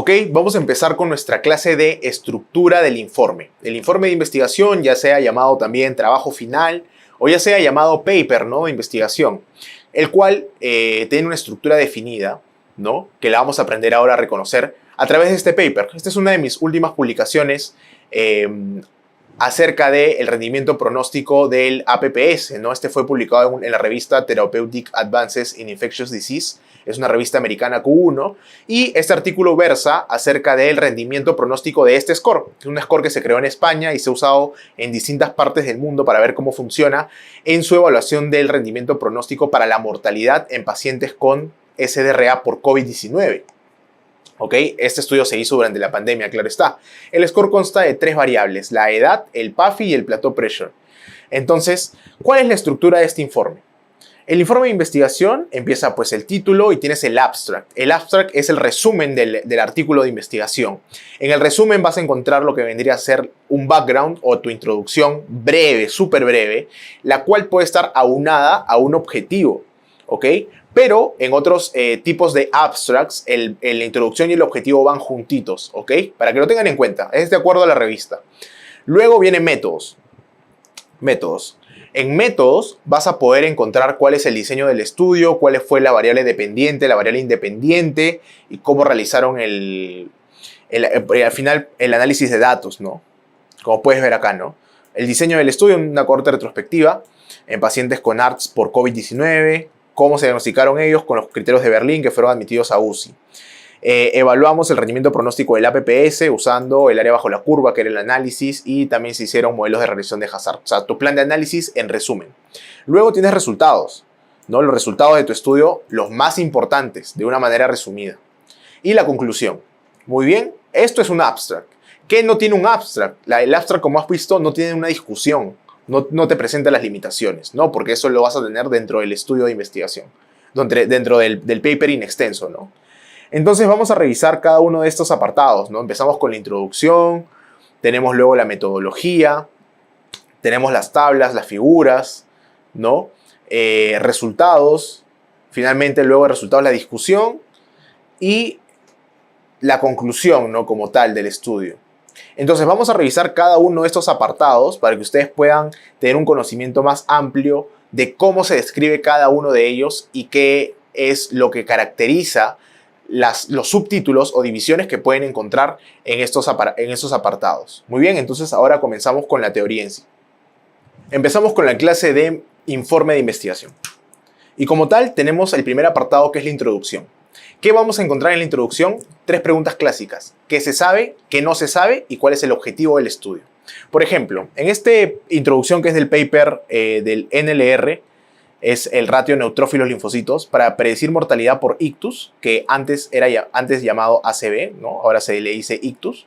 Ok, vamos a empezar con nuestra clase de estructura del informe. El informe de investigación, ya sea llamado también trabajo final o ya sea llamado paper, ¿no?, de investigación, el cual tiene una estructura definida, ¿no?, que la vamos a aprender ahora a reconocer a través de este paper. Esta es una de mis últimas publicaciones acerca del rendimiento pronóstico del APPS, ¿no? Este fue publicado en la revista Therapeutic Advances in Infectious Disease. Es una revista americana Q1, y este artículo versa acerca del rendimiento pronóstico de este score. Es un score que se creó en España y se ha usado en distintas partes del mundo para ver cómo funciona en su evaluación del rendimiento pronóstico para la mortalidad en pacientes con SDRA por COVID-19. ¿Ok? Este estudio se hizo durante la pandemia, claro está. El score consta de 3 variables: la edad, el PAFI y el plateau pressure. Entonces, ¿cuál es la estructura de este informe? El informe de investigación empieza pues el título y tienes el abstract. El abstract es el resumen del artículo de investigación. En el resumen vas a encontrar lo que vendría a ser un background o tu introducción breve, súper breve, la cual puede estar aunada a un objetivo, ¿ok? Pero en otros tipos de abstracts, la introducción y el objetivo van juntitos, ¿ok? Para que lo tengan en cuenta, es de acuerdo a la revista. Luego vienen métodos. En métodos vas a poder encontrar cuál es el diseño del estudio, cuál fue la variable dependiente, la variable independiente y cómo realizaron al final el análisis de datos, ¿no? Como puedes ver acá, ¿no? El diseño del estudio, una corta retrospectiva en pacientes con ARDS por COVID-19, cómo se diagnosticaron ellos con los criterios de Berlín que fueron admitidos a UCI. Evaluamos el rendimiento pronóstico del APPS usando el área bajo la curva, que era el análisis, y también se hicieron modelos de regresión de Hazard. O sea, tu plan de análisis en resumen. Luego tienes resultados, ¿no? Los resultados de tu estudio, los más importantes, de una manera resumida. Y la conclusión. Muy bien, esto es un abstract. ¿Qué no tiene un abstract? El abstract, como has visto, no tiene una discusión. No te presenta las limitaciones, ¿no? Porque eso lo vas a tener dentro del estudio de investigación. Dentro del paper in extenso, ¿no? Entonces vamos a revisar cada uno de estos apartados, ¿no? Empezamos con la introducción, tenemos luego la metodología, tenemos las tablas, las figuras, ¿no? Resultados, finalmente luego de resultados la discusión y la conclusión, ¿no?, como tal del estudio. Entonces vamos a revisar cada uno de estos apartados para que ustedes puedan tener un conocimiento más amplio de cómo se describe cada uno de ellos y qué es lo que caracteriza los subtítulos o divisiones que pueden encontrar en estos apartados. Muy bien, entonces ahora comenzamos con la teoría en sí. Empezamos con la clase de informe de investigación. Y como tal, tenemos el primer apartado, que es la introducción. ¿Qué vamos a encontrar en la introducción? 3 preguntas clásicas. ¿Qué se sabe? ¿Qué no se sabe? ¿Y cuál es el objetivo del estudio? Por ejemplo, en esta introducción, que es del paper del NLR, es el ratio neutrófilos linfocitos para predecir mortalidad por ictus, que antes llamado ACV, ¿no? Ahora se le dice ictus.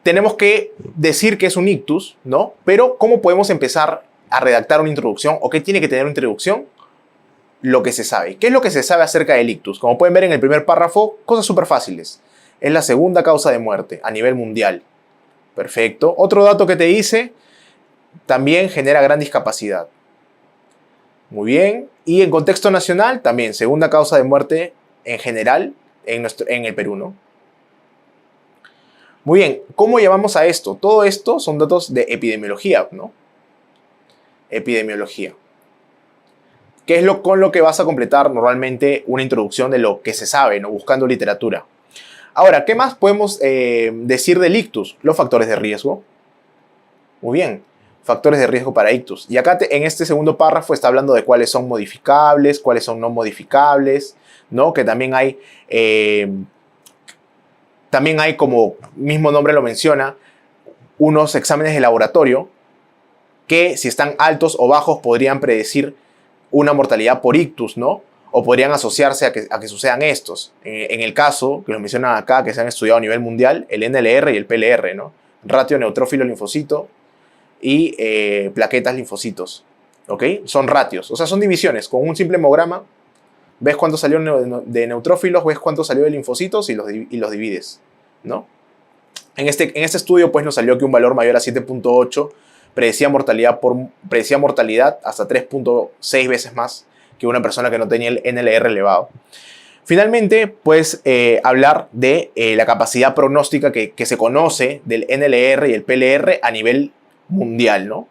Tenemos que decir que es un ictus, ¿no? Pero ¿cómo podemos empezar a redactar una introducción? ¿O qué tiene que tener una introducción? Lo que se sabe. ¿Qué es lo que se sabe acerca del ictus? Como pueden ver en el primer párrafo, cosas súper fáciles. Es la segunda causa de muerte a nivel mundial. Perfecto. Otro dato que te dice, también genera gran discapacidad. Muy bien. Y en contexto nacional, también segunda causa de muerte en general en el Perú, ¿no? Muy bien. ¿Cómo llamamos a esto? Todo esto son datos de epidemiología, ¿no? Epidemiología. ¿Qué es con lo que vas a completar normalmente una introducción de lo que se sabe, ¿no? Buscando literatura. Ahora, ¿qué más podemos decir del ictus? Los factores de riesgo. Muy bien. Factores de riesgo para ictus. Y acá en este segundo párrafo está hablando de cuáles son modificables, cuáles son no modificables, ¿no? Que también hay, como mismo nombre lo menciona, unos exámenes de laboratorio que, si están altos o bajos, podrían predecir una mortalidad por ictus, ¿no? O podrían asociarse a que sucedan estos. En el caso que lo mencionan acá, que se han estudiado a nivel mundial, el NLR y el PLR, ¿no? Ratio neutrófilo linfocito y plaquetas linfocitos, ¿ok? Son ratios, o sea, son divisiones. Con un simple hemograma, ves cuánto salió de neutrófilos, ves cuánto salió de linfocitos y los divides, ¿no? En este estudio, pues, nos salió que un valor mayor a 7.8 predecía mortalidad hasta 3.6 veces más que una persona que no tenía el NLR elevado. Finalmente, puedes hablar de la capacidad pronóstica que se conoce del NLR y el PLR a nivel mundial, ¿no?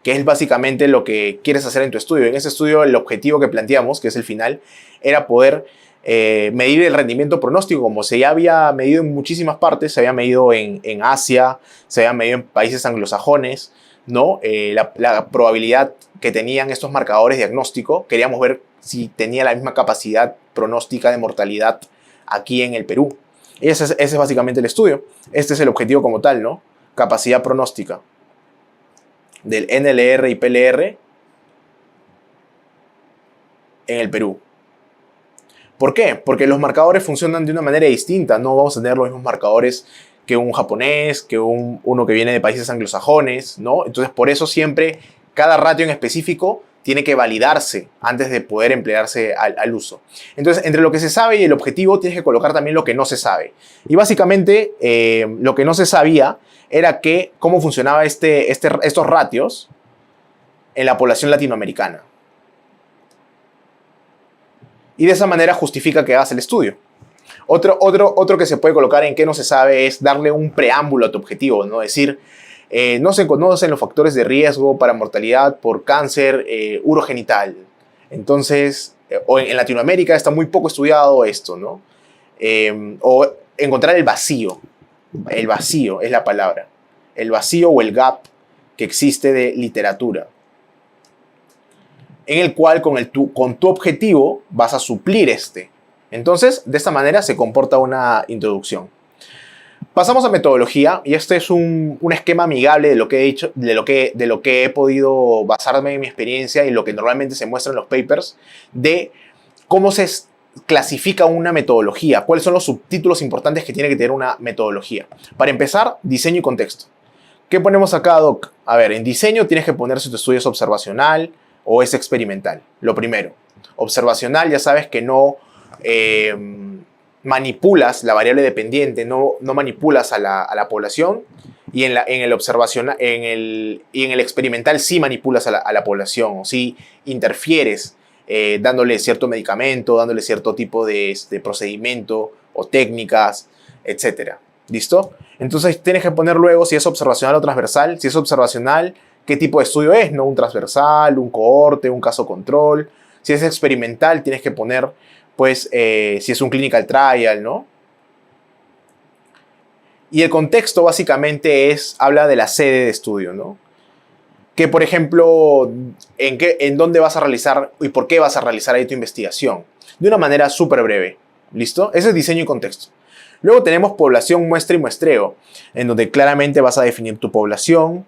Que es básicamente lo que quieres hacer en tu estudio. En ese estudio, el objetivo que planteamos, que es el final, era poder medir el rendimiento pronóstico, como se ya había medido en muchísimas partes, se había medido en Asia, se había medido en países anglosajones, ¿no? La probabilidad que tenían estos marcadores diagnóstico, queríamos ver si tenía la misma capacidad pronóstica de mortalidad aquí en el Perú. Ese es básicamente el estudio. Este es el objetivo como tal, ¿no? Capacidad pronóstica del NLR y PLR en el Perú. ¿Por qué? Porque los marcadores funcionan de una manera distinta. No vamos a tener los mismos marcadores que un japonés, que uno que viene de países anglosajones, ¿no? Entonces, por eso siempre cada ratio en específico tiene que validarse antes de poder emplearse al uso. Entonces, entre lo que se sabe y el objetivo tienes que colocar también lo que no se sabe. Y básicamente, lo que no se sabía era cómo funcionaba estos ratios en la población latinoamericana. Y de esa manera justifica que hagas el estudio. Otro que se puede colocar en qué no se sabe es darle un preámbulo a tu objetivo, ¿no? Es decir, no se conocen los factores de riesgo para mortalidad por cáncer urogenital. Entonces, o en Latinoamérica está muy poco estudiado esto, ¿no? O encontrar el vacío. El vacío es la palabra. El vacío o el gap que existe de literatura, en el cual con tu objetivo vas a suplir este. Entonces, de esta manera se comporta una introducción. Pasamos a metodología, y este es un esquema amigable de lo que he dicho, de lo que he podido basarme en mi experiencia y lo que normalmente se muestra en los papers, de cómo se clasifica una metodología, cuáles son los subtítulos importantes que tiene que tener una metodología. Para empezar, diseño y contexto. ¿Qué ponemos acá, Doc? A ver, en diseño tienes que poner si tu estudio es observacional o es experimental. Lo primero, observacional, ya sabes que no manipulas la variable dependiente, no manipulas a la población, y en el observacional, y en el experimental sí manipulas a la población, o sí interfieres dándole cierto medicamento, dándole cierto tipo de procedimiento o técnicas, etc. ¿Listo? Entonces tienes que poner luego si es observacional o transversal. Si es observacional, qué tipo de estudio es, ¿no? Un transversal, un cohorte, un caso control. Si es experimental, tienes que poner, pues, si es un clinical trial, ¿no? Y el contexto básicamente habla de la sede de estudio, ¿no? Que, por ejemplo, en dónde vas a realizar y por qué vas a realizar ahí tu investigación. De una manera súper breve. ¿Listo? Ese es diseño y contexto. Luego tenemos población, muestra y muestreo, en donde claramente vas a definir tu población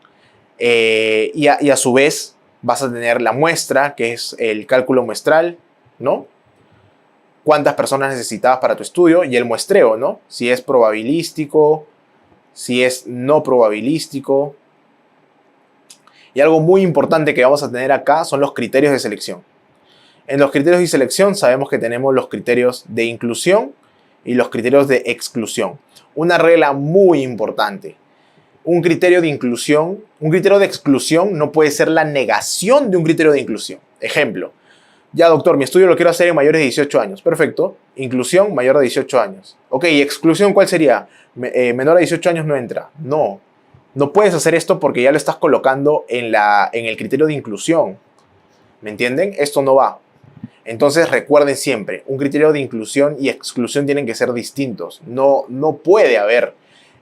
y a su vez vas a tener la muestra, que es el cálculo muestral, ¿no? Cuántas personas necesitabas para tu estudio, y el muestreo, ¿no? Si es probabilístico, si es no probabilístico. Y algo muy importante que vamos a tener acá son los criterios de selección. En los criterios de selección sabemos que tenemos los criterios de inclusión y los criterios de exclusión. Una regla muy importante. Un criterio de inclusión, un criterio de exclusión no puede ser la negación de un criterio de inclusión. Ejemplo, ya doctor, mi estudio lo quiero hacer en mayores de 18 años. Perfecto. Inclusión, mayor de 18 años. Ok, ¿y exclusión cuál sería? Menor de 18 años no entra. No, no puedes hacer esto porque ya lo estás colocando en el criterio de inclusión. ¿Me entienden? Esto no va. Entonces recuerden siempre, un criterio de inclusión y exclusión tienen que ser distintos. No puede haber,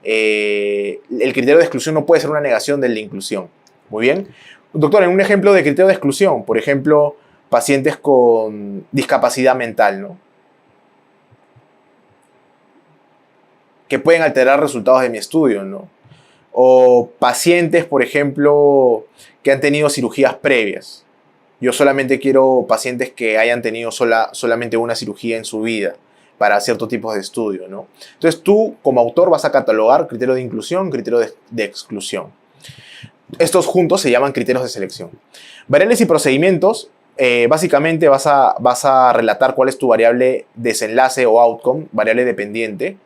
el criterio de exclusión no puede ser una negación del de inclusión. Muy bien. Doctor, en un ejemplo de criterio de exclusión, por ejemplo, pacientes con discapacidad mental, ¿no? Que pueden alterar resultados de mi estudio, ¿no? O pacientes, por ejemplo, que han tenido cirugías previas. Yo solamente quiero pacientes que hayan tenido solamente una cirugía en su vida para ciertos tipos de estudio, ¿no? Entonces tú, como autor, vas a catalogar criterio de inclusión, criterio de exclusión. Estos juntos se llaman criterios de selección. Variables y procedimientos, básicamente vas a relatar cuál es tu variable desenlace o outcome, variable dependiente,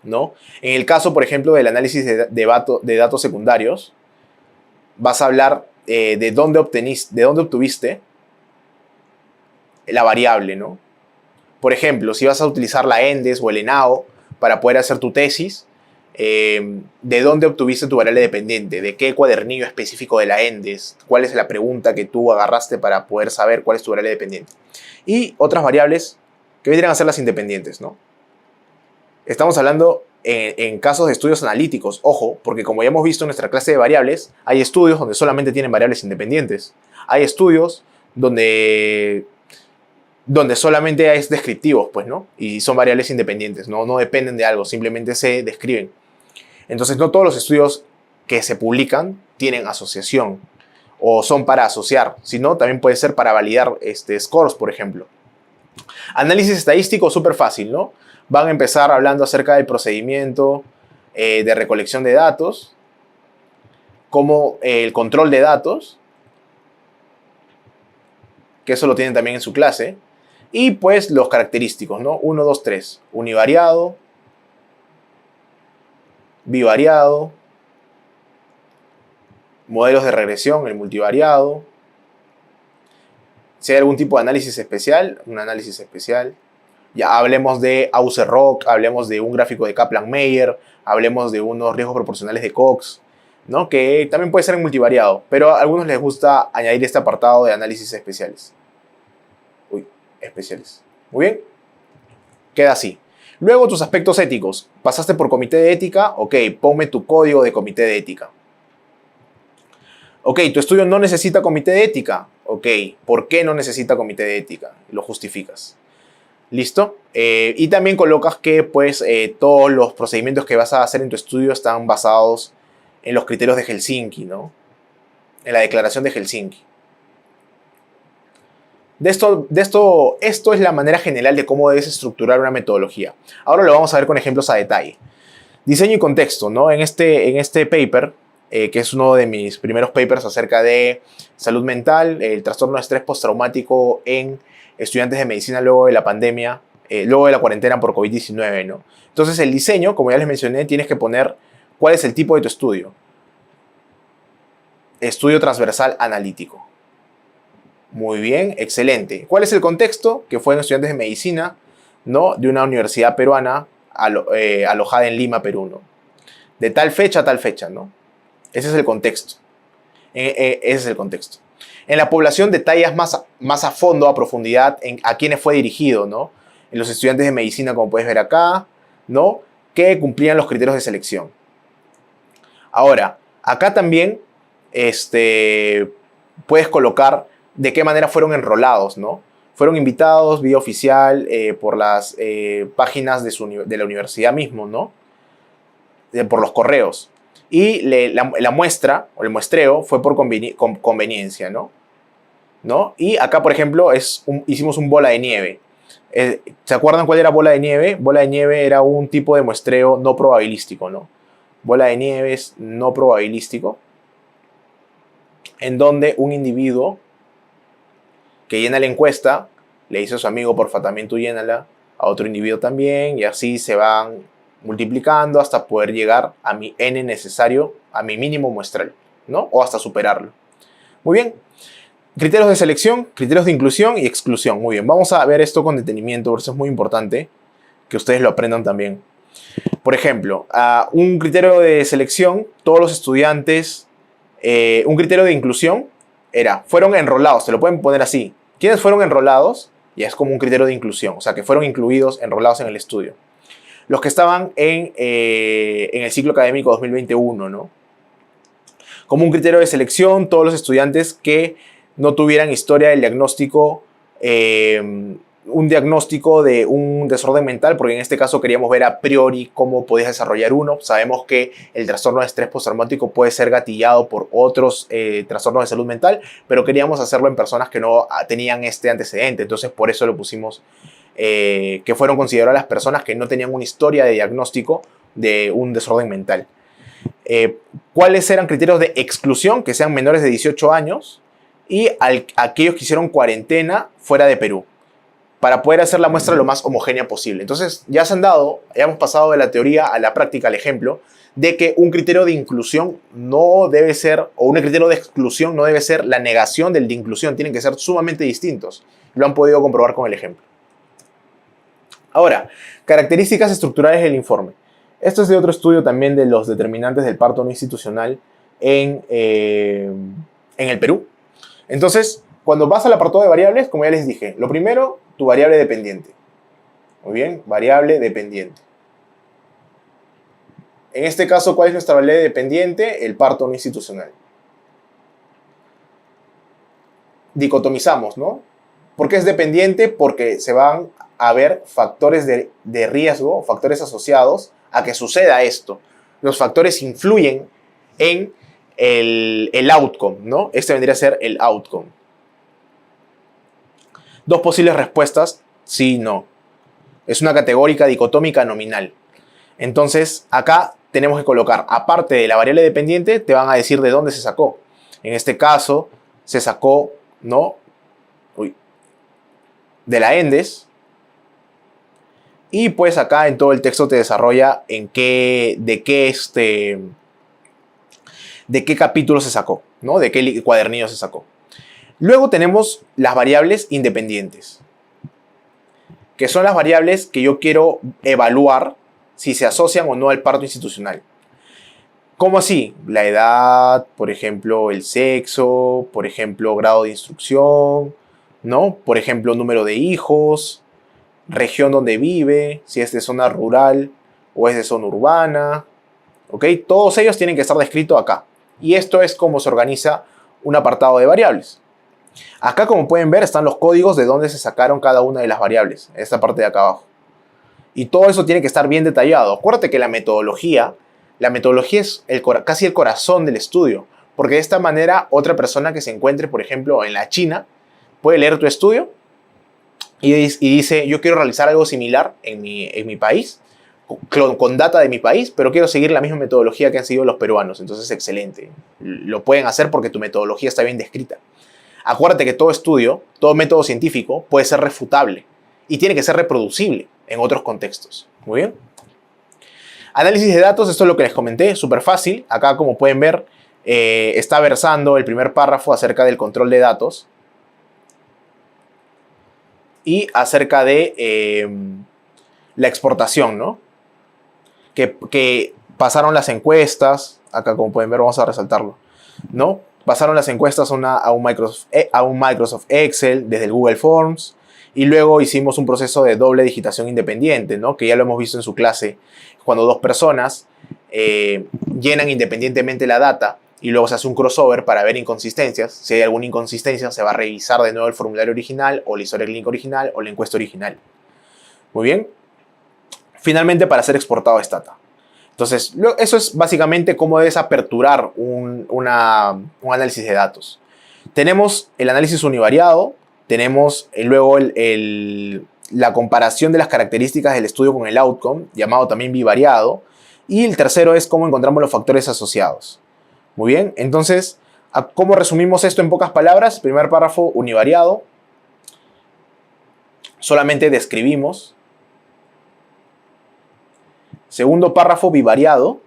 ¿no? En el caso, por ejemplo, del análisis de datos secundarios, vas a hablar de dónde obtuviste la variable, ¿no? Por ejemplo, si vas a utilizar la ENDES o el ENAO para poder hacer tu tesis, ¿de dónde obtuviste tu variable dependiente? ¿De qué cuadernillo específico de la ENDES? ¿Cuál es la pregunta que tú agarraste para poder saber cuál es tu variable dependiente? Y otras variables que vendrían a ser las independientes, ¿no? Estamos hablando en casos de estudios analíticos, ojo, porque como ya hemos visto en nuestra clase de variables, hay estudios donde solamente tienen variables independientes. Hay estudios donde solamente es descriptivos, pues, ¿no? Y son variables independientes, ¿no? No dependen de algo, simplemente se describen. Entonces, no todos los estudios que se publican tienen asociación o son para asociar, sino también puede ser para validar scores, por ejemplo. Análisis estadístico, súper fácil, ¿no? Van a empezar hablando acerca del procedimiento de recolección de datos, como el control de datos, que eso lo tienen también en su clase, y pues los característicos, ¿no? 1, 2, 3. Univariado, bivariado, modelos de regresión, el multivariado. Si hay algún tipo de análisis especial, un análisis especial. Ya hablemos de Auser-Rock, hablemos de un gráfico de Kaplan-Meier, hablemos de unos riesgos proporcionales de Cox, ¿no? Que también puede ser en multivariado, pero a algunos les gusta añadir este apartado de análisis especiales. Especiales. Muy bien. Queda así. Luego tus aspectos éticos. Pasaste por comité de ética. Ok, ponme tu código de comité de ética. Ok, tu estudio no necesita comité de ética. Ok, ¿por qué no necesita comité de ética? Lo justificas. ¿Listo? Y también colocas que pues todos los procedimientos que vas a hacer en tu estudio están basados en los criterios de Helsinki, ¿no? En la declaración de Helsinki. Esto es la manera general de cómo debes estructurar una metodología. Ahora lo vamos a ver con ejemplos a detalle. Diseño y contexto, ¿no? En este paper, que es uno de mis primeros papers acerca de salud mental, el trastorno de estrés postraumático en estudiantes de medicina luego de la pandemia, luego de la cuarentena por COVID-19, ¿no? Entonces el diseño, como ya les mencioné, tienes que poner cuál es el tipo de tu estudio. Estudio transversal analítico. Muy bien, excelente. ¿Cuál es el contexto? Que fueron estudiantes de medicina, ¿no? De una universidad peruana alojada en Lima, Perú, ¿no? De tal fecha a tal fecha, ¿no? Ese es el contexto. Ese es el contexto. En la población detallas más a fondo, a profundidad, a quiénes fue dirigido, ¿no? En los estudiantes de medicina, como puedes ver acá, ¿no? Que cumplían los criterios de selección. Ahora, acá también puedes colocar de qué manera fueron enrolados, ¿no? Fueron invitados vía oficial por las páginas de la universidad mismo, ¿no? Por los correos. Y la muestra, o el muestreo, fue por conveniencia, ¿no? Y acá, por ejemplo, hicimos un bola de nieve. ¿Se acuerdan cuál era bola de nieve? Bola de nieve era un tipo de muestreo no probabilístico, ¿no? Bola de nieve es no probabilístico, en donde un individuo que llena la encuesta le dice a su amigo, porfa, también tú llénala, a otro individuo también, y así se van multiplicando hasta poder llegar a mi n necesario, a mi mínimo muestral, ¿no? O hasta superarlo. Muy bien. Criterios de selección, criterios de inclusión y exclusión. Muy bien, vamos a ver esto con detenimiento, por eso es muy importante que ustedes lo aprendan también. Por ejemplo, un criterio de selección, todos los estudiantes, un criterio de inclusión fueron enrolados, se lo pueden poner así. ¿Quiénes fueron enrolados? Ya es como un criterio de inclusión, o sea, que fueron incluidos, enrolados en el estudio. Los que estaban en el ciclo académico 2021, ¿no? Como un criterio de selección, todos los estudiantes que no tuvieran historia del diagnóstico, un diagnóstico de un desorden mental, porque en este caso queríamos ver a priori cómo podías desarrollar uno. Sabemos que el trastorno de estrés postraumático puede ser gatillado por otros trastornos de salud mental, pero queríamos hacerlo en personas que no tenían este antecedente, entonces por eso lo pusimos, que fueron consideradas las personas que no tenían una historia de diagnóstico de un desorden mental. ¿Cuáles eran criterios de exclusión? Que sean menores de 18 años y aquellos que hicieron cuarentena fuera de Perú, para poder hacer la muestra lo más homogénea posible. Entonces, ya hemos pasado de la teoría a la práctica, al ejemplo, de que un criterio de inclusión no debe ser, o un criterio de exclusión no debe ser la negación del de inclusión, tienen que ser sumamente distintos. Lo han podido comprobar con el ejemplo. Ahora, características estructurales del informe. Esto es de otro estudio también de los determinantes del parto no institucional en el Perú. Entonces, cuando vas al apartado de variables, como ya les dije, lo primero, tu variable dependiente. Muy bien, variable dependiente. En este caso, ¿cuál es nuestra variable dependiente? El parto no institucional. Dicotomizamos, ¿no? ¿Por qué es dependiente? Porque se van a ver factores de riesgo, factores asociados a que suceda esto. Los factores influyen en el outcome, ¿no? Este vendría a ser el outcome. Dos posibles respuestas, sí, no. Es una categórica dicotómica nominal. Entonces, acá tenemos que colocar, aparte de la variable dependiente, te van a decir de dónde se sacó. En este caso, se sacó, ¿no? De la ENDES. Y pues acá en todo el texto te desarrolla de qué capítulo se sacó, ¿no? De qué cuadernillo se sacó. Luego tenemos las variables independientes, que son las variables que yo quiero evaluar si se asocian o no al parto institucional. ¿Cómo así? La edad, por ejemplo, el sexo, por ejemplo, grado de instrucción, ¿no? Por ejemplo, número de hijos, región donde vive, si es de zona rural o es de zona urbana, ¿ok? Todos ellos tienen que estar descritos acá. Y esto es cómo se organiza un apartado de variables. Acá, como pueden ver, están los códigos de dónde se sacaron cada una de las variables, esta parte de acá abajo. Y todo eso tiene que estar bien detallado. Acuérdate que la metodología es casi el corazón del estudio, porque de esta manera otra persona que se encuentre, por ejemplo, en la China, puede leer tu estudio y dice, yo quiero realizar algo similar en mi país, con data de mi país, pero quiero seguir la misma metodología que han seguido los peruanos. Entonces, excelente. Lo pueden hacer porque tu metodología está bien descrita. Acuérdate que todo estudio, todo método científico puede ser refutable y tiene que ser reproducible en otros contextos. Muy bien. Análisis de datos, esto es lo que les comenté, súper fácil. Acá, como pueden ver, está versando el primer párrafo acerca del control de datos y acerca de la exportación, ¿no? Que pasaron las encuestas, acá como pueden ver vamos a resaltarlo, ¿no? Pasaron las encuestas a un Microsoft Excel desde el Google Forms y luego hicimos un proceso de doble digitación independiente, ¿no? Que ya lo hemos visto en su clase, cuando dos personas llenan independientemente la data y luego se hace un crossover para ver inconsistencias. Si hay alguna inconsistencia, se va a revisar de nuevo el formulario original o la historia clínica original o la encuesta original. Muy bien. Finalmente, para ser exportado a Stata. Entonces, eso es básicamente cómo debes aperturar un análisis de datos. Tenemos el análisis univariado, tenemos luego la comparación de las características del estudio con el outcome, llamado también bivariado, y el tercero es cómo encontramos los factores asociados. Muy bien, entonces, ¿cómo resumimos esto en pocas palabras? Primer párrafo, univariado. Solamente describimos. Segundo párrafo, bivariado.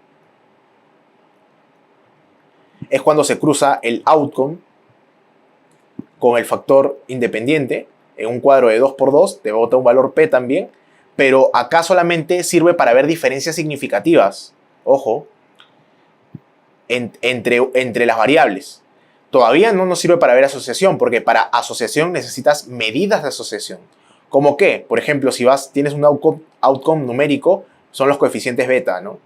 Es cuando se cruza el outcome con el factor independiente. En un cuadro de 2×2 te bota un valor P también. Pero acá solamente sirve para ver diferencias significativas. Ojo. Entre las variables. Todavía no nos sirve para ver asociación, porque para asociación necesitas medidas de asociación. ¿Cómo qué? Por ejemplo, si tienes un outcome numérico, son los coeficientes beta, ¿no?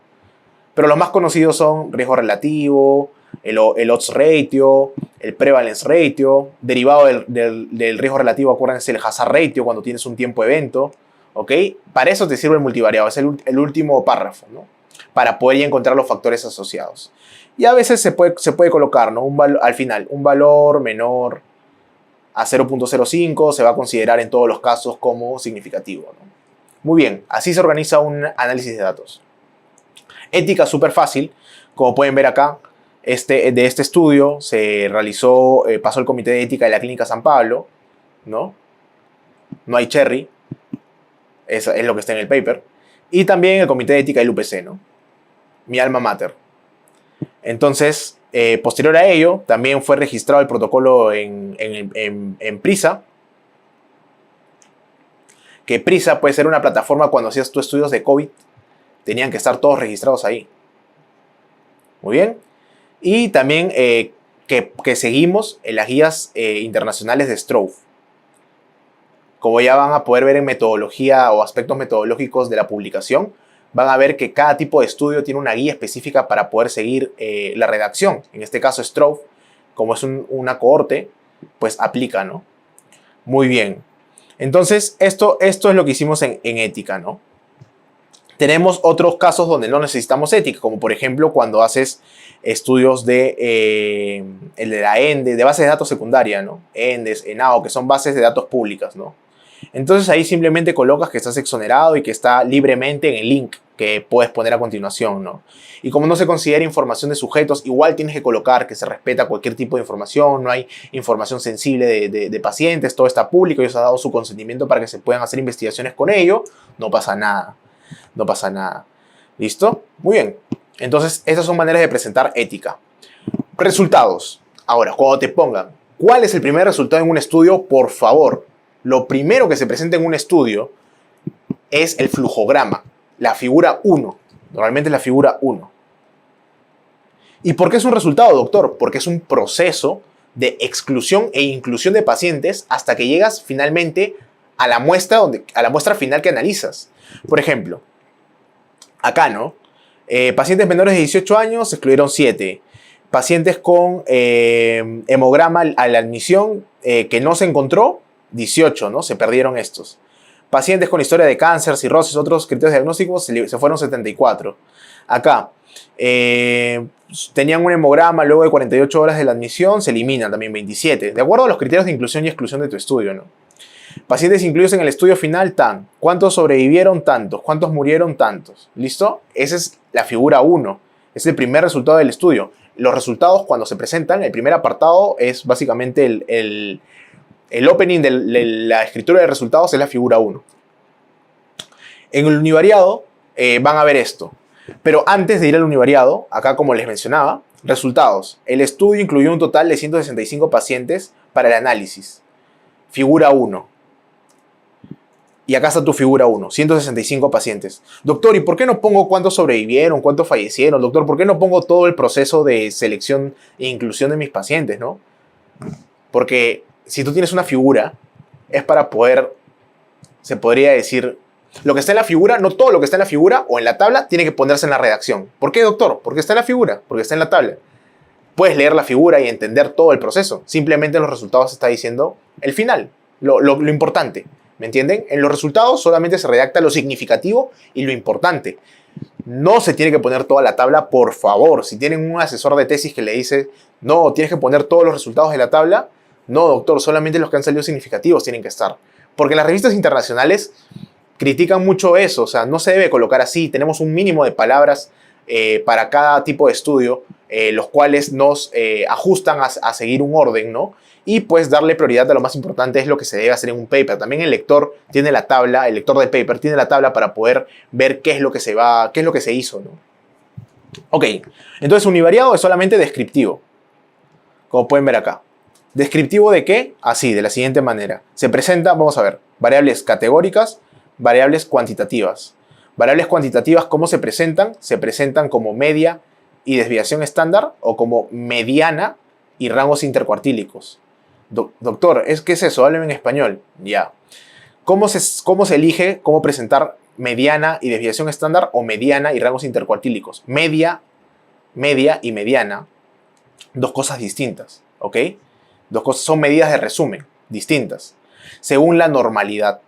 Pero los más conocidos son riesgo relativo, el odds ratio, el prevalence ratio, derivado del riesgo relativo, acuérdense, el hazard ratio cuando tienes un tiempo evento, ¿ok? Para eso te sirve el multivariado, es el último párrafo, ¿no? Para poder ya encontrar los factores asociados. Y a veces se puede colocar, ¿no? Al final, un valor menor a 0.05 se va a considerar en todos los casos como significativo, ¿no? Muy bien, así se organiza un análisis de datos. Ética súper fácil, como pueden ver acá, de este estudio se realizó, pasó el Comité de Ética de la Clínica San Pablo, ¿no? No hay cherry, eso es lo que está en el paper, y también el Comité de Ética del UPC, ¿no? mi alma mater. Entonces, posterior a ello, también fue registrado el protocolo en PRISA, que PRISA puede ser una plataforma cuando hacías tus estudios de COVID, tenían que estar todos registrados ahí. Muy bien. Y también que seguimos en las guías internacionales de Strouf. Como ya van a poder ver en metodología o aspectos metodológicos de la publicación, van a ver que cada tipo de estudio tiene una guía específica para poder seguir la redacción. En este caso, Strouf, como es una cohorte, pues aplica, ¿no? Muy bien. Entonces, esto es lo que hicimos en ética, ¿no? Tenemos otros casos donde no necesitamos ética, como por ejemplo cuando haces estudios de la ENDE, de bases de datos secundaria, ¿no? ENDES, ENAO, que son bases de datos públicas, ¿no? Entonces ahí simplemente colocas que estás exonerado y que está libremente en el link que puedes poner a continuación, ¿no? Y como no se considera información de sujetos, igual tienes que colocar que se respeta cualquier tipo de información, no hay información sensible de pacientes, todo está público, ellos han dado su consentimiento para que se puedan hacer investigaciones con ello, no pasa nada. No pasa nada. ¿Listo? Muy bien. Entonces, estas son maneras de presentar ética. Resultados. Ahora, cuando te pongan, ¿cuál es el primer resultado en un estudio? Por favor, lo primero que se presenta en un estudio es el flujograma, la figura 1. Normalmente es la figura 1. ¿Y por qué es un resultado, doctor? Porque es un proceso de exclusión e inclusión de pacientes hasta que llegas finalmente a la muestra final que analizas. Por ejemplo, acá, ¿no? Pacientes menores de 18 años se excluyeron 7. Pacientes con hemograma a la admisión que no se encontró, 18, ¿no? Se perdieron estos. Pacientes con historia de cáncer, cirrosis, otros criterios diagnósticos, se fueron 74. Acá, tenían un hemograma luego de 48 horas de la admisión, se eliminan también 27. De acuerdo a los criterios de inclusión y exclusión de tu estudio, ¿no? Pacientes incluidos en el estudio final, tan. ¿Cuántos sobrevivieron? Tantos. ¿Cuántos murieron? Tantos. ¿Listo? Esa es la figura 1. Es el primer resultado del estudio. Los resultados, cuando se presentan, el primer apartado es básicamente el opening de la escritura de resultados, es la figura 1. En el univariado van a ver esto. Pero antes de ir al univariado, acá como les mencionaba, resultados. El estudio incluyó un total de 165 pacientes para el análisis. Figura 1. Y acá está tu figura 1, 165 pacientes. Doctor, ¿y por qué no pongo cuántos sobrevivieron, cuántos fallecieron? Doctor, ¿por qué no pongo todo el proceso de selección e inclusión de mis pacientes, no? Porque si tú tienes una figura, es para poder, se podría decir, lo que está en la figura, no todo lo que está en la figura o en la tabla tiene que ponerse en la redacción. ¿Por qué, doctor? Porque está en la figura, porque está en la tabla. Puedes leer la figura y entender todo el proceso. Simplemente en los resultados está diciendo el final, lo importante. ¿Me entienden? En los resultados solamente se redacta lo significativo y lo importante. No se tiene que poner toda la tabla, por favor. Si tienen un asesor de tesis que le dice, no, tienes que poner todos los resultados de la tabla. No, doctor, solamente los que han salido significativos tienen que estar. Porque las revistas internacionales critican mucho eso. O sea, no se debe colocar así. Tenemos un mínimo de palabras para cada tipo de estudio, los cuales nos ajustan a seguir un orden, ¿no? Y pues darle prioridad a lo más importante es lo que se debe hacer en un paper. También el lector tiene la tabla, el lector de paper tiene la tabla para poder ver qué es lo que se hizo, ¿no? Ok, entonces univariado es solamente descriptivo, como pueden ver acá. ¿Descriptivo de qué? Así, de la siguiente manera. Se presenta, vamos a ver, variables categóricas, variables cuantitativas. Variables cuantitativas, ¿cómo se presentan? Se presentan como media y desviación estándar o como mediana y rangos intercuartílicos. Doctor, ¿qué es eso? Hábleme en español. Ya. ¿Cómo se elige cómo presentar mediana y desviación estándar o mediana y rangos intercuartílicos? Media y mediana, dos cosas distintas, ¿ok? Dos cosas, son medidas de resumen distintas, según la normalidad.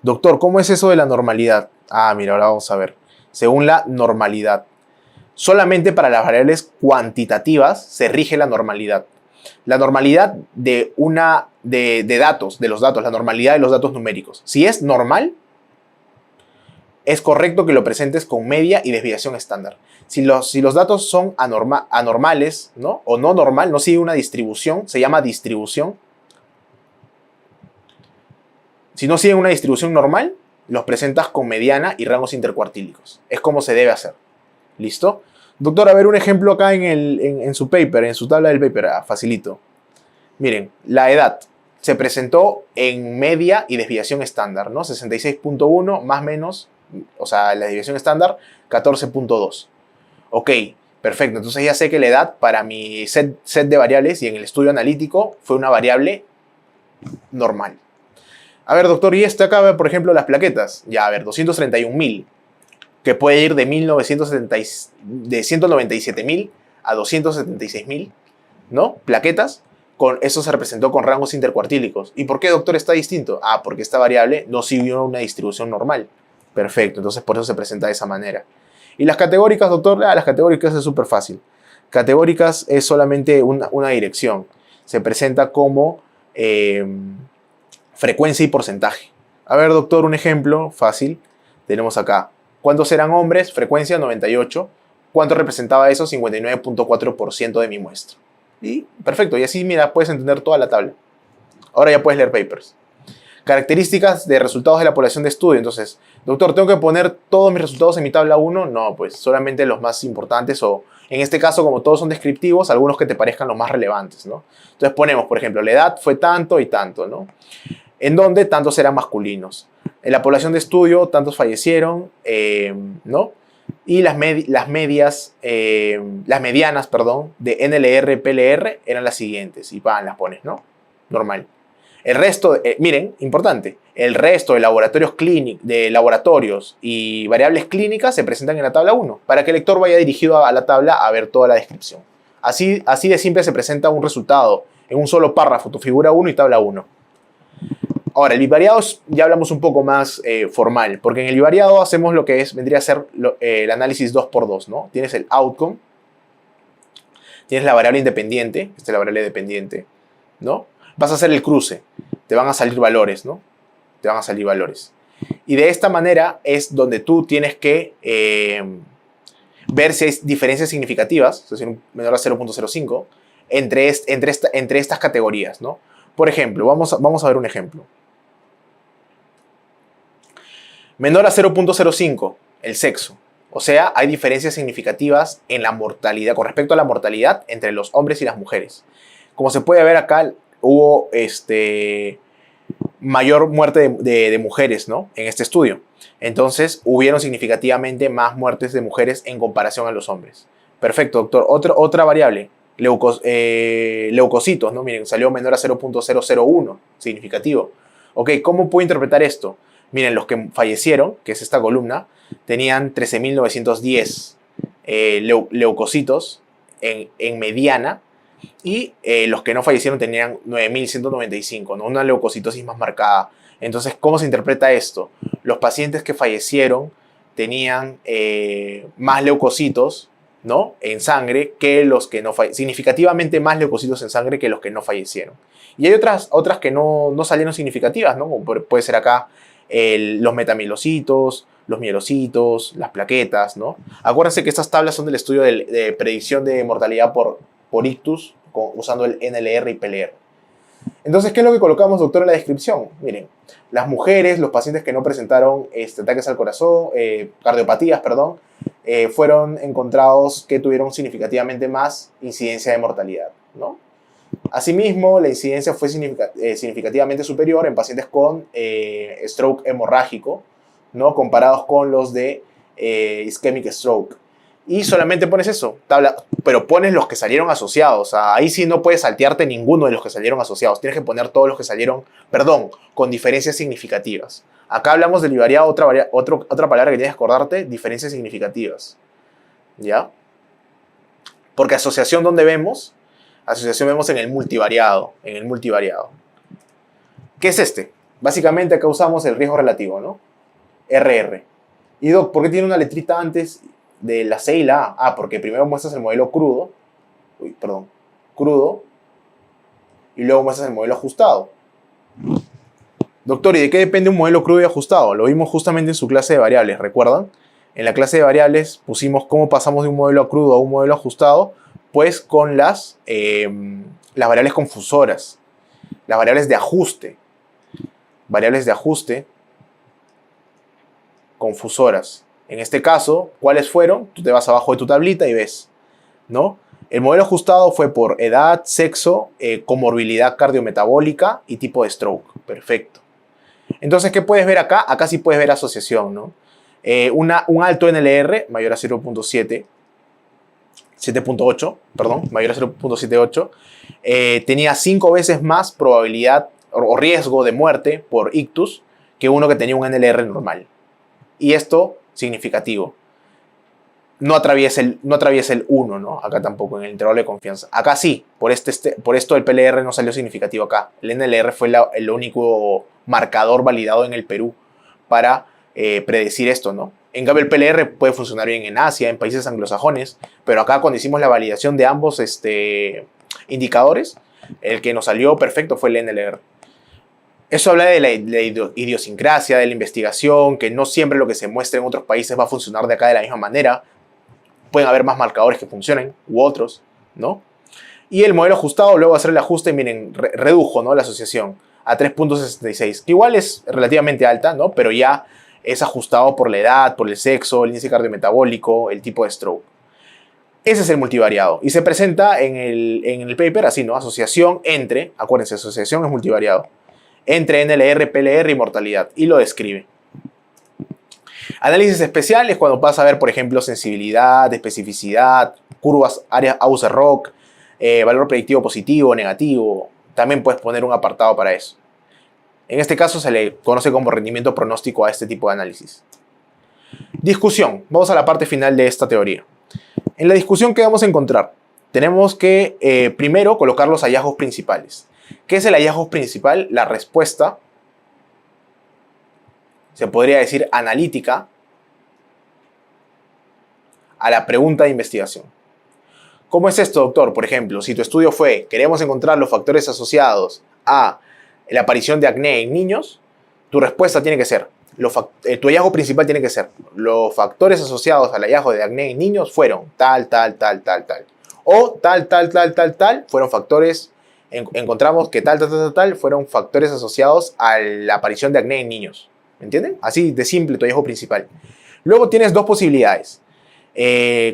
Doctor, ¿cómo es eso de la normalidad? Ah, mira, ahora vamos a ver. Según la normalidad. Solamente para las variables cuantitativas se rige la normalidad. La normalidad de datos, la normalidad de los datos numéricos. Si es normal, es correcto que lo presentes con media y desviación estándar. Si los datos son anormales, ¿no? O no normal, no sigue una distribución, se llama distribución. Si no siguen una distribución normal, los presentas con mediana y rangos intercuartílicos. Es como se debe hacer. ¿Listo? Doctor, a ver un ejemplo acá en su paper, en su tabla del paper. Facilito. Miren, la edad se presentó en media y desviación estándar, ¿no? 66.1 más menos, o sea, la desviación estándar, 14.2. Ok, perfecto. Entonces ya sé que la edad para mi set de variables y en el estudio analítico fue una variable normal. A ver, doctor, y este acá, por ejemplo, las plaquetas. Ya, a ver, 231.000, que puede ir de 197.000 a 276.000, ¿no? Plaquetas. Con eso se representó con rangos intercuartílicos. ¿Y por qué, doctor, está distinto? Ah, porque esta variable no siguió una distribución normal. Perfecto, entonces por eso se presenta de esa manera. ¿Y las categóricas, doctor? Las categóricas es súper fácil. Categóricas es solamente una dirección. Se presenta como frecuencia y porcentaje. A ver, doctor, un ejemplo fácil. Tenemos acá. ¿Cuántos eran hombres? Frecuencia 98. ¿Cuánto representaba eso? 59.4% de mi muestra. Y perfecto, y así, mira, puedes entender toda la tabla. Ahora ya puedes leer papers. Características de resultados de la población de estudio. Entonces, doctor, ¿tengo que poner todos mis resultados en mi tabla 1? No, pues solamente los más importantes o, en este caso, como todos son descriptivos, algunos que te parezcan los más relevantes, ¿no? Entonces ponemos, por ejemplo, la edad fue tanto y tanto, ¿no? En donde tantos eran masculinos. En la población de estudio, tantos fallecieron, ¿no? Y las medianas, de NLR, PLR eran las siguientes. Y las pones, ¿no? Normal. El resto, miren, importante, el resto de laboratorios y variables clínicas se presentan en la tabla 1, para que el lector vaya dirigido a la tabla a ver toda la descripción. Así de simple se presenta un resultado en un solo párrafo, tu figura 1 y tabla 1. Ahora, el bivariado ya hablamos un poco más formal, porque en el bivariado hacemos lo que vendría a ser el análisis 2x2, ¿no? Tienes el outcome, tienes la variable independiente, esta es la variable dependiente, ¿no? Vas a hacer el cruce, te van a salir valores, ¿no? Te van a salir valores. Y de esta manera es donde tú tienes que ver si hay diferencias significativas, es decir, menor a 0.05, entre estas categorías, ¿no? Por ejemplo, vamos a ver un ejemplo. Menor a 0.05, el sexo. O sea, hay diferencias significativas en la mortalidad, con respecto a la mortalidad entre los hombres y las mujeres. Como se puede ver acá, hubo mayor muerte de mujeres, ¿no? En este estudio. Entonces, hubieron significativamente más muertes de mujeres en comparación a los hombres. Perfecto, doctor. Otra variable, leucocitos, ¿no? Miren, salió menor a 0.001, significativo. Ok, ¿cómo puedo interpretar esto? Miren, los que fallecieron, que es esta columna, tenían 13.910 leucocitos en mediana, y los que no fallecieron tenían 9.195, ¿no? Una leucocitosis más marcada. Entonces, ¿cómo se interpreta esto? Los pacientes que fallecieron tenían más leucocitos, ¿no? En sangre que los que no fallecieron. Significativamente más leucocitos en sangre que los que no fallecieron. Y hay otras que no salieron significativas, ¿no? Como puede ser acá los metamielocitos, los mielocitos, las plaquetas, ¿no? Acuérdense que estas tablas son del estudio de predicción de mortalidad por ictus, usando el NLR y PLR. Entonces, ¿qué es lo que colocamos, doctor, en la descripción? Miren, las mujeres, los pacientes que no presentaron ataques al corazón, cardiopatías, perdón, fueron encontrados que tuvieron significativamente más incidencia de mortalidad, ¿no? Asimismo, la incidencia fue significativamente superior en pacientes con stroke hemorrágico, ¿no? Comparados con los de ischemic stroke. Y solamente pones eso, pero pones los que salieron asociados. O sea, ahí sí no puedes saltearte ninguno de los que salieron asociados. Tienes que poner todos los que salieron, con diferencias significativas. Acá hablamos del bivariado, otra palabra que tienes que acordarte, diferencias significativas. ¿Ya? Porque asociación, ¿dónde vemos? Asociación vemos en el multivariado. ¿Qué es este? Básicamente acá usamos el riesgo relativo, ¿no? RR. Y Doc, ¿por qué tiene una letrita antes de la C y la A? Ah, porque primero muestras el modelo crudo. Crudo. Y luego muestras el modelo ajustado. Doctor, ¿y de qué depende un modelo crudo y ajustado? Lo vimos justamente en su clase de variables, ¿recuerdan? En la clase de variables pusimos cómo pasamos de un modelo crudo a un modelo ajustado, pues con las variables confusoras, las variables de ajuste. Variables de ajuste confusoras. En este caso, ¿cuáles fueron? Tú te vas abajo de tu tablita y ves, ¿no? El modelo ajustado fue por edad, sexo, comorbilidad cardiometabólica y tipo de stroke. Perfecto. Entonces, ¿qué puedes ver acá? Acá sí puedes ver asociación, ¿no? Un alto NLR mayor a 7.8, perdón, mayor a 0.78, tenía 5 veces más probabilidad o riesgo de muerte por ictus que uno que tenía un NLR normal. Y esto significativo. No atraviesa el 1, ¿no? Acá tampoco, en el intervalo de confianza. Acá sí, por esto el PLR no salió significativo acá. El NLR fue el único marcador validado en el Perú para predecir esto, ¿no? En cambio, el PLR puede funcionar bien en Asia, en países anglosajones, pero acá cuando hicimos la validación de ambos indicadores, el que nos salió perfecto fue el NLR. Eso habla de la idiosincrasia, de la investigación, que no siempre lo que se muestra en otros países va a funcionar de acá de la misma manera. Pueden haber más marcadores que funcionen, u otros, ¿no? Y el modelo ajustado, luego de hacer el ajuste, miren, redujo, ¿no?, la asociación a 3.66, que igual es relativamente alta, ¿no? Pero ya es ajustado por la edad, por el sexo, el índice cardiometabólico, el tipo de stroke. Ese es el multivariado. Y se presenta en el paper así, ¿no? Asociación entre, acuérdense, asociación es multivariado, entre NLR, PLR y mortalidad. Y lo describe. Análisis especial es cuando vas a ver, por ejemplo, sensibilidad, especificidad, curvas, áreas Auser-Rock, valor predictivo positivo, negativo. También puedes poner un apartado para eso. En este caso se le conoce como rendimiento pronóstico a este tipo de análisis. Discusión. Vamos a la parte final de esta teoría. En la discusión, ¿qué vamos a encontrar? Tenemos que primero colocar los hallazgos principales. ¿Qué es el hallazgo principal? La respuesta, se podría decir analítica, a la pregunta de investigación. ¿Cómo es esto, doctor? Por ejemplo, si tu estudio fue, queremos encontrar los factores asociados a la aparición de acné en niños, tu respuesta tiene que ser, tu hallazgo principal tiene que ser, los factores asociados al hallazgo de acné en niños fueron tal, tal, tal, tal, tal. O tal, tal, tal, tal, tal, fueron factores, encontramos que tal, tal, tal, tal, tal, fueron factores asociados a la aparición de acné en niños. ¿Me entienden? Así de simple tu hallazgo principal. Luego tienes dos posibilidades.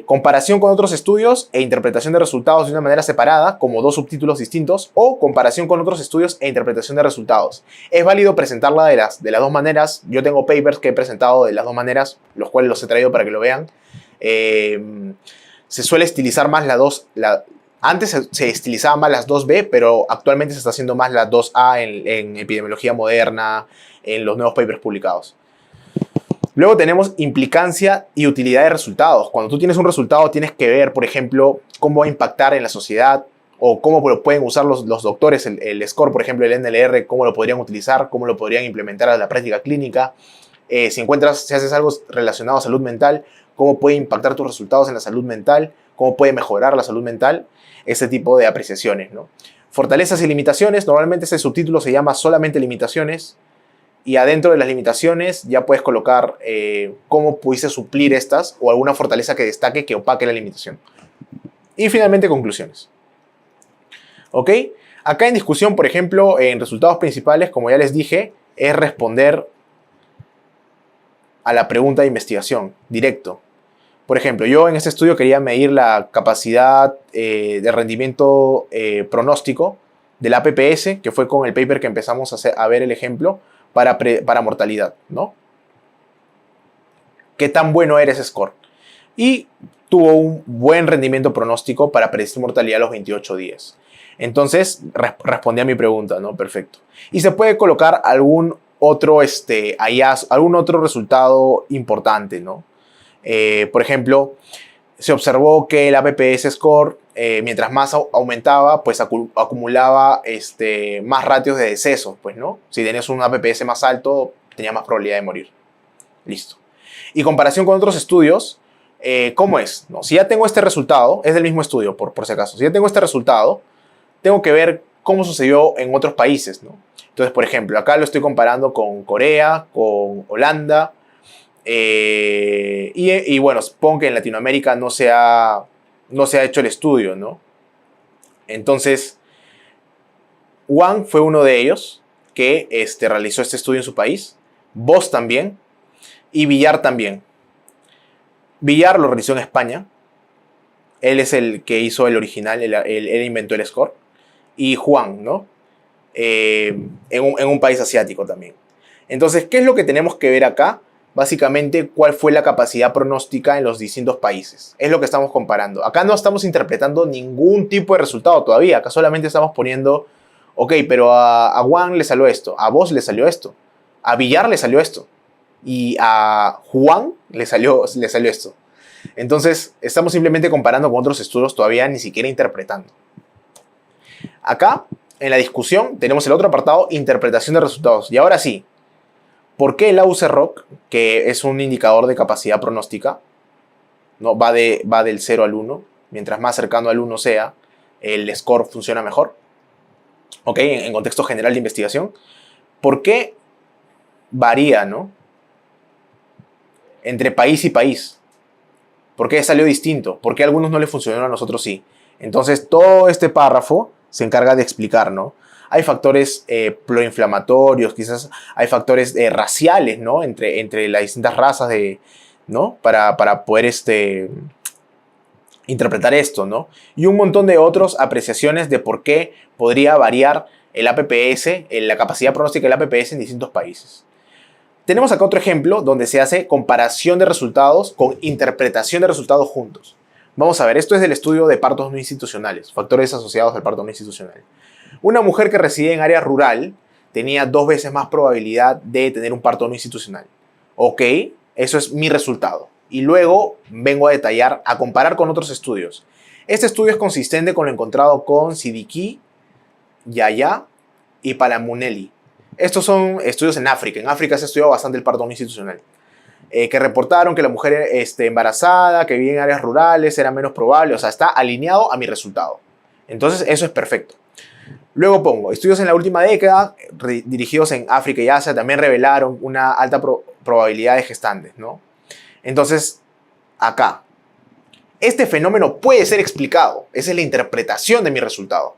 Comparación con otros estudios e interpretación de resultados de una manera separada, como dos subtítulos distintos, o comparación con otros estudios e interpretación de resultados. Es válido presentarla de las dos maneras. Yo tengo papers que he presentado de las dos maneras, los cuales los he traído para que lo vean. Se suele estilizar más antes se estilizaban más las 2B, pero actualmente se está haciendo más la 2A en epidemiología moderna, en los nuevos papers publicados. Luego tenemos implicancia y utilidad de resultados. Cuando tú tienes un resultado, tienes que ver, por ejemplo, cómo va a impactar en la sociedad o cómo lo pueden usar los doctores, el score, por ejemplo, el NLR, cómo lo podrían utilizar, cómo lo podrían implementar a la práctica clínica. Si haces algo relacionado a salud mental, cómo puede impactar tus resultados en la salud mental, cómo puede mejorar la salud mental, ese tipo de apreciaciones, ¿no? Fortalezas y limitaciones, normalmente ese subtítulo se llama solamente limitaciones. Y adentro de las limitaciones ya puedes colocar cómo pudiste suplir estas o alguna fortaleza que destaque que opaque la limitación. Y finalmente, conclusiones. ¿Ok? Acá en discusión, por ejemplo, en resultados principales, como ya les dije, es responder a la pregunta de investigación, directo. Por ejemplo, yo en este estudio quería medir la capacidad de rendimiento pronóstico del APPS, que fue con el paper que empezamos a ver el ejemplo, para mortalidad, ¿no? ¿Qué tan bueno era ese score? Y tuvo un buen rendimiento pronóstico para predecir mortalidad a los 28 días. Entonces, respondí a mi pregunta, ¿no? Perfecto. Y se puede colocar algún otro algún otro resultado importante, ¿no? Por ejemplo, se observó que el APPS score, mientras más aumentaba, pues acumulaba más ratios de decesos, pues, ¿no? Si tenías un APPS más alto, tenías más probabilidad de morir. Listo. Y comparación con otros estudios, ¿cómo es? ¿No? Si ya tengo este resultado, es del mismo estudio, por si acaso. Si ya tengo este resultado, tengo que ver cómo sucedió en otros países, ¿no? Entonces, por ejemplo, acá lo estoy comparando con Corea, con Holanda, y bueno, supongo que en Latinoamérica no se ha hecho el estudio, ¿no? Entonces, Wang fue uno de ellos que realizó este estudio en su país, Voss también y Villar también. Villar lo realizó en España. Él es el que hizo el original, él inventó el score. Y Juan, ¿no? En un país asiático también. Entonces, ¿qué es lo que tenemos que ver acá? Básicamente, cuál fue la capacidad pronóstica en los distintos países. Es lo que estamos comparando. Acá no estamos interpretando ningún tipo de resultado todavía. Acá solamente estamos poniendo, ok, pero a Juan le salió esto, a vos le salió esto, a Villar le salió esto, y a Juan le salió esto. Entonces, estamos simplemente comparando con otros estudios, todavía ni siquiera interpretando. Acá, en la discusión, tenemos el otro apartado, interpretación de resultados. Y ahora sí, ¿por qué el AUC-ROC, que es un indicador de capacidad pronóstica, ¿no? va del 0 al 1, mientras más cercano al 1 sea, el score funciona mejor? ¿Ok? En contexto general de investigación. ¿Por qué varía, ¿no? Entre país y país? ¿Por qué salió distinto? ¿Por qué a algunos no le funcionaron, a nosotros sí? Entonces, todo este párrafo se encarga de explicar, ¿no? Hay factores proinflamatorios, quizás hay factores raciales, ¿no? Entre las distintas razas, ¿no? Para poder interpretar esto, ¿no? Y un montón de otras apreciaciones de por qué podría variar el APPS, la capacidad pronóstica del APPS en distintos países. Tenemos acá otro ejemplo donde se hace comparación de resultados con interpretación de resultados juntos. Vamos a ver, esto es del estudio de partos no institucionales, factores asociados al parto no institucional. Una mujer que reside en área rural tenía 2 veces más probabilidad de tener un parto no institucional. Ok, eso es mi resultado. Y luego vengo a detallar, a comparar con otros estudios. Este estudio es consistente con lo encontrado con Siddiqui, Yaya y Palamunelli. Estos son estudios en África. En África se ha estudiado bastante el parto no institucional. Que reportaron que la mujer embarazada, que vive en áreas rurales, era menos probable. O sea, está alineado a mi resultado. Entonces, eso es perfecto. Luego pongo, estudios en la última década, dirigidos en África y Asia, también revelaron una alta probabilidad de gestantes, ¿no? Entonces, acá, este fenómeno puede ser explicado. Esa es la interpretación de mi resultado.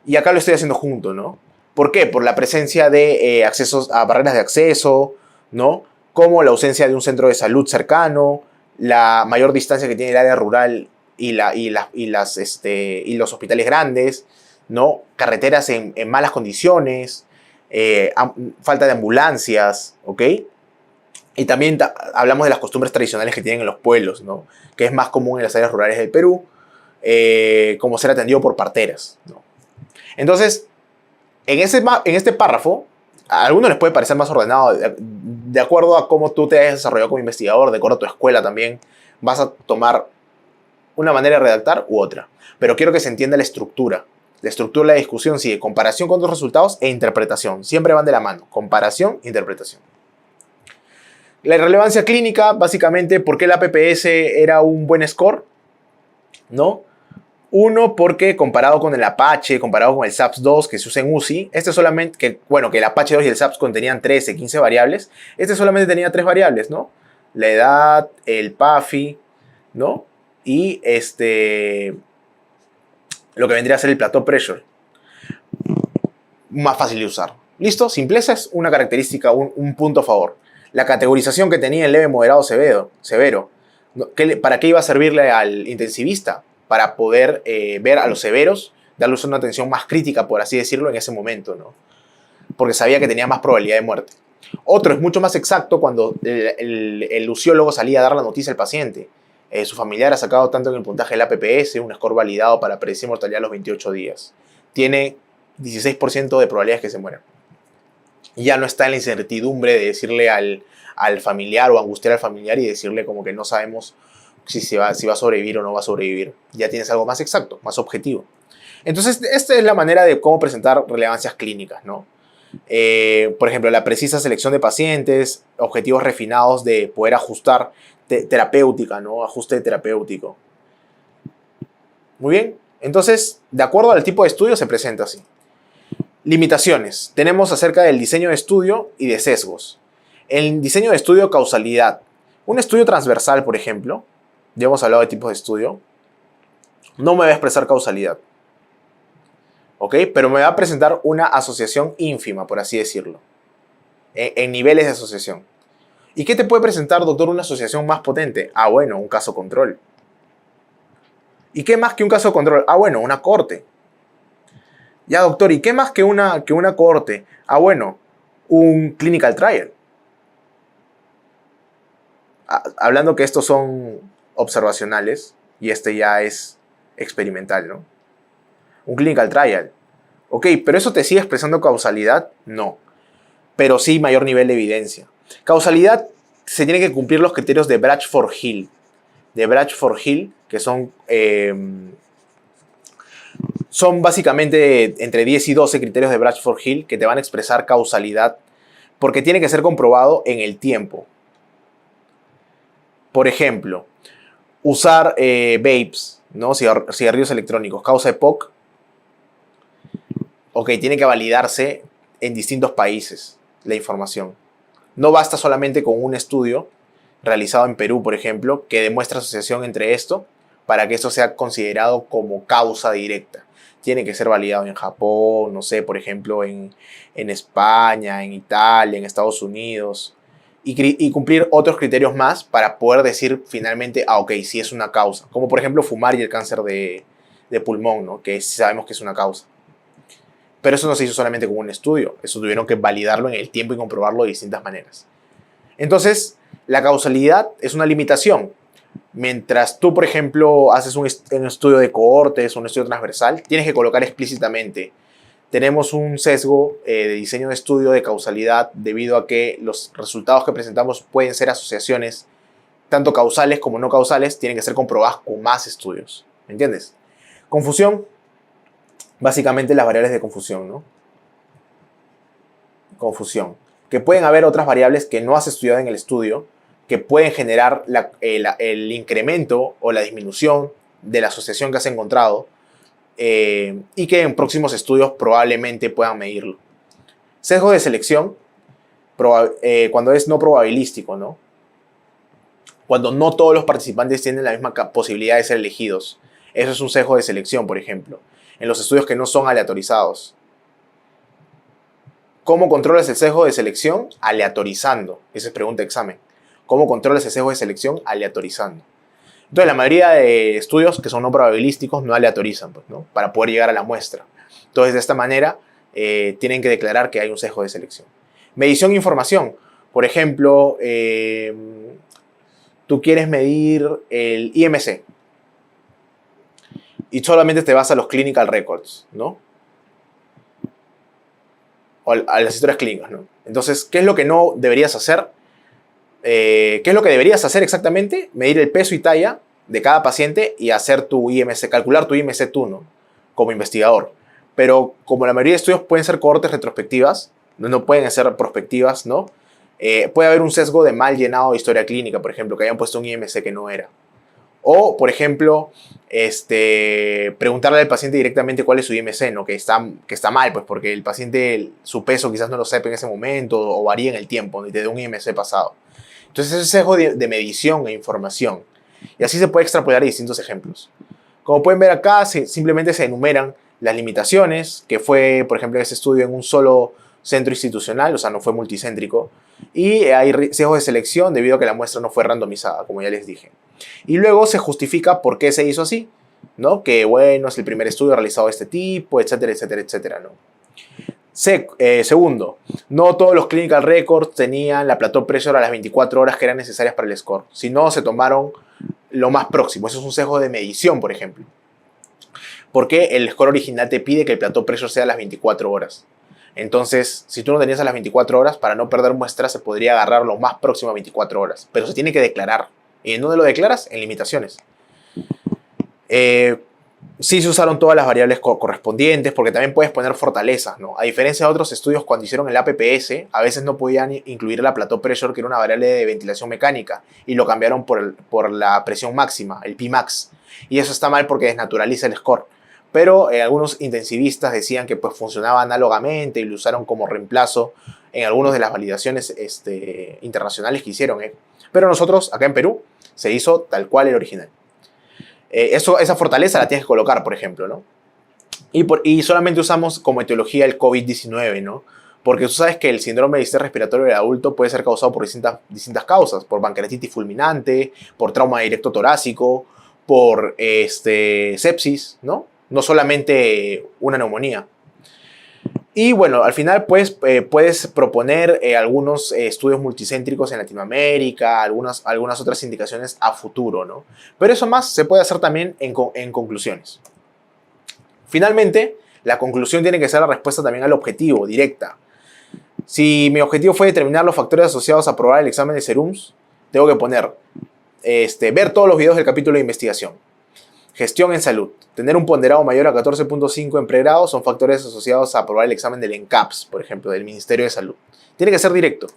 Y acá lo estoy haciendo junto, ¿no? ¿Por qué? Por la presencia de accesos a barreras de acceso, ¿no? Como la ausencia de un centro de salud cercano, la mayor distancia que tiene el área rural y los hospitales grandes, ¿no? Carreteras en malas condiciones, falta de ambulancias, ¿ok? Y también hablamos de las costumbres tradicionales que tienen en los pueblos, ¿no? Que es más común en las áreas rurales del Perú, como ser atendido por parteras, ¿no? Entonces, en este párrafo, a algunos les puede parecer más ordenado, de acuerdo a cómo tú te has desarrollado como investigador, de acuerdo a tu escuela también, vas a tomar una manera de redactar u otra. Pero quiero que se entienda la estructura. La estructura de la discusión sigue comparación con los resultados e interpretación. Siempre van de la mano. Comparación e interpretación. La relevancia clínica, básicamente, ¿por qué la PPS era un buen score? ¿No? Uno, porque comparado con el Apache, comparado con el SAPS-2 que se usa en UCI, solamente, que el Apache 2 y el SAPS contenían 13, 15 variables, solamente tenía 3 variables, ¿no? La edad, el PAFI, ¿no? Y lo que vendría a ser el plateau pressure. Más fácil de usar. ¿Listo? Simpleza es una característica, un punto a favor. La categorización que tenía el leve, moderado, severo. ¿Para qué iba a servirle al intensivista? Para poder ver a los severos, darles una atención más crítica, por así decirlo, en ese momento, ¿no? Porque sabía que tenía más probabilidad de muerte. Otro es mucho más exacto cuando el luciólogo salía a dar la noticia al paciente. Su familiar ha sacado tanto en el puntaje del APPS, un score validado para predecir mortalidad a los 28 días. Tiene 16% de probabilidades que se mueran. Y ya no está en la incertidumbre de decirle al familiar o angustiar al familiar y decirle como que no sabemos si va a sobrevivir o no va a sobrevivir. Ya tienes algo más exacto, más objetivo. Entonces, esta es la manera de cómo presentar relevancias clínicas, ¿no? Por ejemplo, la precisa selección de pacientes, objetivos refinados de poder ajustar terapéutica, ¿no? Ajuste terapéutico. Muy bien. Entonces, de acuerdo al tipo de estudio, se presenta así. Limitaciones. Tenemos acerca del diseño de estudio y de sesgos. El diseño de estudio, causalidad. Un estudio transversal, por ejemplo, ya hemos hablado de tipos de estudio, no me va a expresar causalidad. ¿Ok? Pero me va a presentar una asociación ínfima, por así decirlo. En niveles de asociación. ¿Y qué te puede presentar, doctor, una asociación más potente? Ah, bueno, un caso control. ¿Y qué más que un caso control? Ah, bueno, una corte. Ya, doctor, ¿y qué más que una corte? Ah, bueno, un clinical trial. Hablando que estos son observacionales y este ya es experimental, ¿no? Un clinical trial. Ok, ¿pero eso te sigue expresando causalidad? No, pero sí mayor nivel de evidencia. Causalidad, se tienen que cumplir los criterios de Bradford-Hill. De Bradford-Hill, que son básicamente entre 10 y 12 criterios de Bradford-Hill que te van a expresar causalidad, porque tiene que ser comprobado en el tiempo. Por ejemplo, usar vapes, ¿no? Cigarrillos electrónicos, causa EPOC. Ok, tiene que validarse en distintos países la información. No basta solamente con un estudio realizado en Perú, por ejemplo, que demuestra asociación entre esto para que esto sea considerado como causa directa. Tiene que ser validado en Japón, no sé, por ejemplo, en España, en Italia, en Estados Unidos, y cumplir otros criterios más para poder decir finalmente, ah, ok, sí es una causa. Como por ejemplo fumar y el cáncer de pulmón, ¿no? Que sabemos que es una causa. Pero eso no se hizo solamente con un estudio, eso tuvieron que validarlo en el tiempo y comprobarlo de distintas maneras. Entonces, la causalidad es una limitación. Mientras tú, por ejemplo, haces un estudio de cohortes, un estudio transversal, tienes que colocar explícitamente. Tenemos un sesgo de diseño de estudio de causalidad debido a que los resultados que presentamos pueden ser asociaciones tanto causales como no causales, tienen que ser comprobadas con más estudios. ¿Me entiendes? Confusión. Básicamente las variables de confusión, ¿no? Confusión. Que pueden haber otras variables que no has estudiado en el estudio que pueden generar el incremento o la disminución de la asociación que has encontrado y que en próximos estudios probablemente puedan medirlo. Sesgo de selección, cuando es no probabilístico, ¿no? Cuando no todos los participantes tienen la misma posibilidad de ser elegidos. Eso es un sesgo de selección, por ejemplo, en los estudios que no son aleatorizados. ¿Cómo controlas el sesgo de selección? Aleatorizando. Esa es pregunta de examen. ¿Cómo controlas el sesgo de selección? Aleatorizando. Entonces, la mayoría de estudios que son no probabilísticos no aleatorizan, pues, ¿no? Para poder llegar a la muestra. Entonces, de esta manera, tienen que declarar que hay un sesgo de selección. Medición e información. Por ejemplo, tú quieres medir el IMC y solamente te vas a los clinical records, ¿no? O a las historias clínicas, ¿no? Entonces, ¿qué es lo que no deberías hacer? ¿Qué es lo que deberías hacer exactamente? Medir el peso y talla de cada paciente y hacer tu IMC, calcular tu IMC tú, ¿no? Como investigador. Pero como la mayoría de estudios pueden ser cohortes retrospectivas, no pueden ser prospectivas, ¿no? Puede haber un sesgo de mal llenado de historia clínica, por ejemplo, que hayan puesto un IMC que no era. O, por ejemplo, preguntarle al paciente directamente cuál es su IMC, ¿no? Que está mal, pues porque el paciente, su peso quizás no lo sepa en ese momento o varía en el tiempo, ¿no? Y te dé un IMC pasado. Entonces, ese es sesgo de medición e información. Y así se puede extrapolar a distintos ejemplos. Como pueden ver acá, simplemente se enumeran las limitaciones, que fue, por ejemplo, ese estudio en un solo centro institucional, o sea, no fue multicéntrico. Y hay sesgos de selección debido a que la muestra no fue randomizada, como ya les dije. Y luego se justifica por qué se hizo así, ¿no? Que, bueno, es el primer estudio realizado de este tipo, etcétera, etcétera, etcétera, ¿no? Segundo, no todos los clinical records tenían la plateau pressure a las 24 horas que eran necesarias para el score. Si no, se tomaron lo más próximo. Eso es un sesgo de medición, por ejemplo. Porque el score original te pide que el plateau pressure sea a las 24 horas. Entonces, si tú no tenías a las 24 horas, para no perder muestras, se podría agarrar lo más próximo a 24 horas. Pero se tiene que declarar. ¿Y en dónde lo declaras? En limitaciones. Sí se usaron todas las variables correspondientes, porque también puedes poner fortalezas, ¿no? A diferencia de otros estudios, cuando hicieron el APPS, a veces no podían incluir la plateau pressure, que era una variable de ventilación mecánica, y lo cambiaron por la presión máxima, el Pmax. Y eso está mal porque desnaturaliza el score. Pero algunos intensivistas decían que pues, funcionaba análogamente y lo usaron como reemplazo en algunas de las validaciones internacionales que hicieron. Pero nosotros, acá en Perú, se hizo tal cual el original. Esa fortaleza la tienes que colocar, por ejemplo, ¿no? Y solamente usamos como etiología el COVID-19, ¿no? Porque tú sabes que el síndrome de distrés respiratorio del adulto puede ser causado por distintas causas, por pancreatitis fulminante, por trauma directo torácico, por sepsis, ¿no? No solamente una neumonía. Y bueno, al final pues, puedes proponer algunos estudios multicéntricos en Latinoamérica, algunas otras indicaciones a futuro, ¿no? Pero eso más se puede hacer también en conclusiones. Finalmente, la conclusión tiene que ser la respuesta también al objetivo, directa. Si mi objetivo fue determinar los factores asociados a aprobar el examen de SERUMS, tengo que poner, ver todos los videos del capítulo de investigación. Gestión en salud. Tener un ponderado mayor a 14.5 en pregrado son factores asociados a aprobar el examen del ENCAPS, por ejemplo, del Ministerio de Salud. Tiene que ser directo.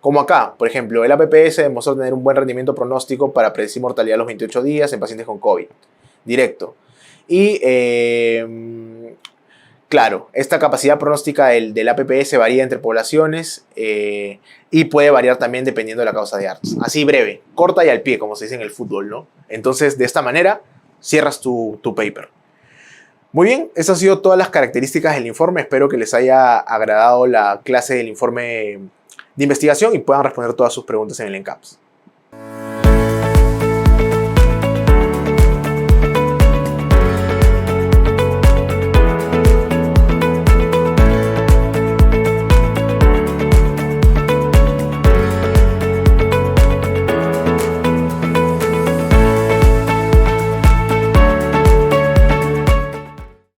Como acá, por ejemplo, el APPS demostró tener un buen rendimiento pronóstico para predecir mortalidad a los 28 días en pacientes con COVID. Directo. Y, claro, esta capacidad pronóstica del APPS varía entre poblaciones y puede variar también dependiendo de la causa de ARTS. Así breve, corta y al pie, como se dice en el fútbol, ¿no? Entonces, de esta manera cierras tu paper. Muy bien, esas han sido todas las características del informe. Espero que les haya agradado la clase del informe de investigación y puedan responder todas sus preguntas en el ENCAPS.